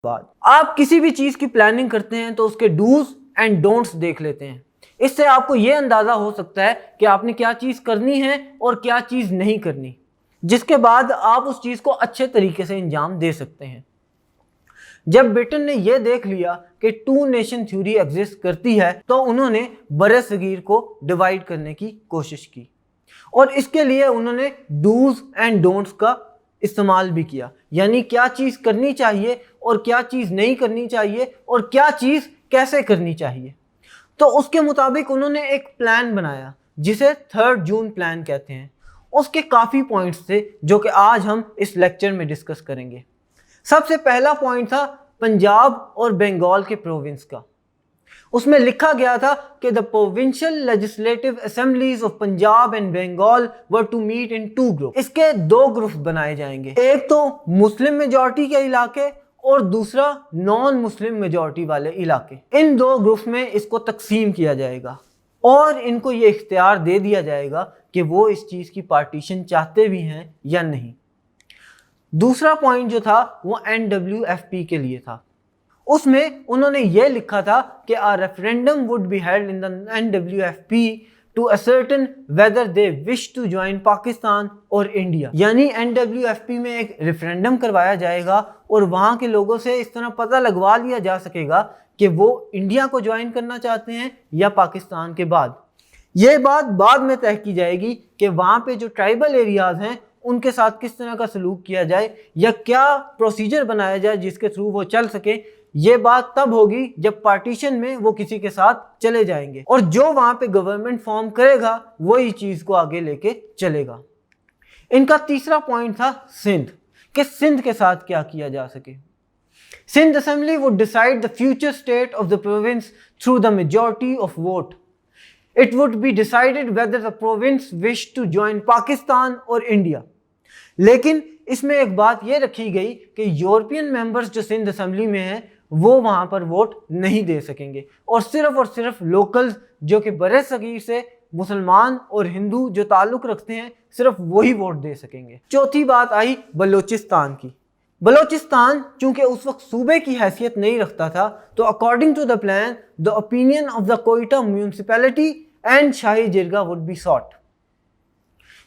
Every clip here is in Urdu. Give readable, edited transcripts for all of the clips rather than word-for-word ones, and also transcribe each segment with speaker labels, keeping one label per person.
Speaker 1: بعد آپ کسی بھی چیز کی پلاننگ کرتے ہیں تو اس کے ڈوز اینڈ ڈونٹس دیکھ لیتے ہیں. اس سے آپ کو یہ اندازہ ہو سکتا ہے کہ آپ نے کیا چیز کرنی ہے اور کیا چیز نہیں کرنی, جس کے بعد آپ اس چیز کو اچھے طریقے سے انجام دے سکتے ہیں. جب برٹن نے یہ دیکھ لیا کہ 2 نیشن تھیوری ایگزسٹ کرتی ہے تو انہوں نے بر صغیر کو ڈیوائیڈ کرنے کی کوشش کی, اور اس کے لیے انہوں نے ڈوز اینڈ ڈونٹس کا استعمال بھی کیا, یعنی کیا چیز کرنی چاہیے اور کیا چیز نہیں کرنی چاہیے اور کیا چیز کیسے کرنی چاہیے. تو اس کے مطابق انہوں نے ایک پلان بنایا جسے 3 جون پلان کہتے ہیں. اس کے کافی پوائنٹس تھے جو کہ آج ہم اس لیکچر میں ڈسکس کریں گے. سب سے پہلا پوائنٹ تھا پنجاب اور بنگال کے پروونس کا. اس میں لکھا گیا تھا کہ the provincial legislative assemblies of Punjab and Bengal were to meet in 2 groups. اس کے 2 گروپس بنائے جائیں گے, ایک تو مسلم میجورٹی کے علاقے اور دوسرا نان مسلم میجورٹی والے علاقے. ان 2 گروپس میں اس کو تقسیم کیا جائے گا اور ان کو یہ اختیار دے دیا جائے گا کہ وہ اس چیز کی پارٹیشن چاہتے بھی ہیں یا نہیں. دوسرا پوائنٹ جو تھا وہ NWFP کے لیے تھا. اس میں انہوں نے یہ لکھا تھا کہ a referendum would be held in the NWFP to ascertain whether they wish to join Pakistan or India. یعنی NWFP میں ایک ریفرینڈم کروایا جائے گا اور وہاں کے لوگوں سے اس طرح پتہ لگوا لیا جا سکے گا کہ وہ انڈیا کو جوائن کرنا چاہتے ہیں یا پاکستان کے بعد. یہ بات بعد میں طے کی جائے گی کہ وہاں پہ جو ٹرائبل ایریاز ہیں ان کے ساتھ کس طرح کا سلوک کیا جائے یا کیا پروسیجر بنایا جائے جس کے تھرو وہ چل سکے. یہ بات تب ہوگی جب پارٹیشن میں وہ کسی کے ساتھ چلے جائیں گے اور جو وہاں پہ گورنمنٹ فارم کرے گا وہی چیز کو آگے لے کے چلے گا. ان کا تیسرا پوائنٹ تھا سندھ, کہ سندھ کے ساتھ کیا کیا جا سکے. Sindh assembly would decide the future state of the province through the majority of vote. It would be decided whether the province wished to join Pakistan or India. لیکن اس میں ایک بات یہ رکھی گئی کہ یورپین ممبرز جو سندھ اسمبلی میں ہیں وہ وہاں پر ووٹ نہیں دے سکیں گے اور صرف لوکلز جو کہ بر صغیر سے مسلمان اور ہندو جو تعلق رکھتے ہیں صرف وہی ووٹ دے سکیں گے. چوتھی بات آئی بلوچستان کی. بلوچستان چونکہ اس وقت صوبے کی حیثیت نہیں رکھتا تھا تو according to the plan the opinion of the Quetta municipality and Shahi Jirga would be ساٹ.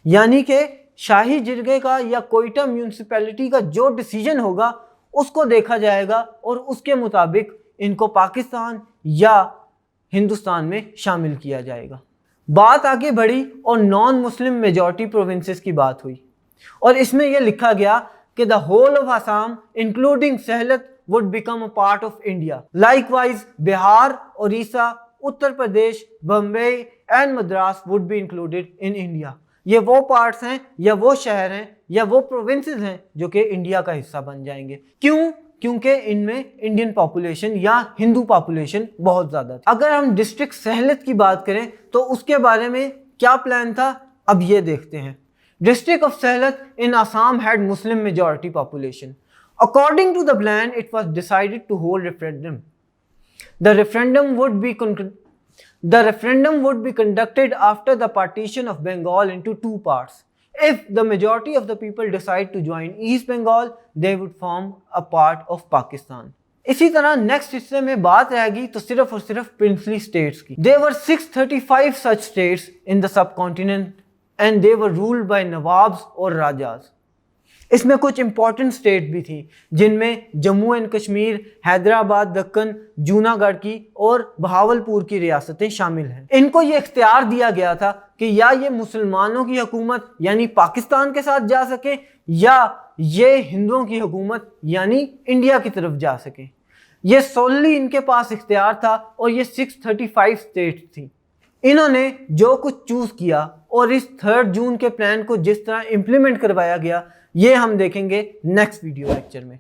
Speaker 1: یعنی کہ شاہی جرگے کا یا کوئٹہ میونسپلٹی کا جو ڈیسیجن ہوگا اس کو دیکھا جائے گا اور اس کے مطابق ان کو پاکستان یا ہندوستان میں شامل کیا جائے گا. بات آگے بڑھی اور نان مسلم میجورٹی پروونسز کی بات ہوئی اور اس میں یہ لکھا گیا کہ the whole of Assam including Sylhet would become a part of India. Likewise, Bihar, Orissa, Uttar Pradesh, Bombay and Madras would be included in India. یہ وہ پارٹس ہیں یا وہ شہر ہیں یا وہ پروونسز ہیں جو کہ انڈیا کا حصہ بن جائیں گے. کیوں؟ کیونکہ ان میں انڈین پاپولیشن یا ہندو پاپولیشن بہت زیادہ تھی. اگر ہم ڈسٹرکٹ سہلت کی بات کریں تو اس کے بارے میں کیا پلان تھا اب یہ دیکھتے ہیں. District of Sylhet in Assam had Muslim majority population. According to the plan it was decided to hold referendum. The referendum would be conducted after the partition of Bengal into 2 parts. If the majority of the people decide to join East Bengal, they would form a part of Pakistan. اسی طرح نیکسٹ حصے میں بات رہے گی تو صرف اور صرف پرنسلی اسٹیٹس کی. There were 635 such states in the subcontinent and they were ruled by nawabs اور راجاز. اس میں کچھ امپورٹنٹ اسٹیٹ بھی تھی جن میں جموں اینڈ کشمیر, حیدرآباد, دکن, جوناگڑھ کی اور بہاولپور کی ریاستیں شامل ہیں. ان کو یہ اختیار دیا گیا تھا کہ یا یہ مسلمانوں کی حکومت یعنی پاکستان کے ساتھ جا سکے یا یہ ہندوؤں کی حکومت یعنی انڈیا کی طرف جا سکے. یہ سوللی ان کے پاس اختیار تھا اور یہ 635 اسٹیٹ تھی. انہوں نے جو کچھ چوز کیا اور اس 3 جون کے پلان کو جس طرح امپلیمنٹ کروایا گیا یہ ہم دیکھیں گے نیکسٹ ویڈیو لیکچر میں.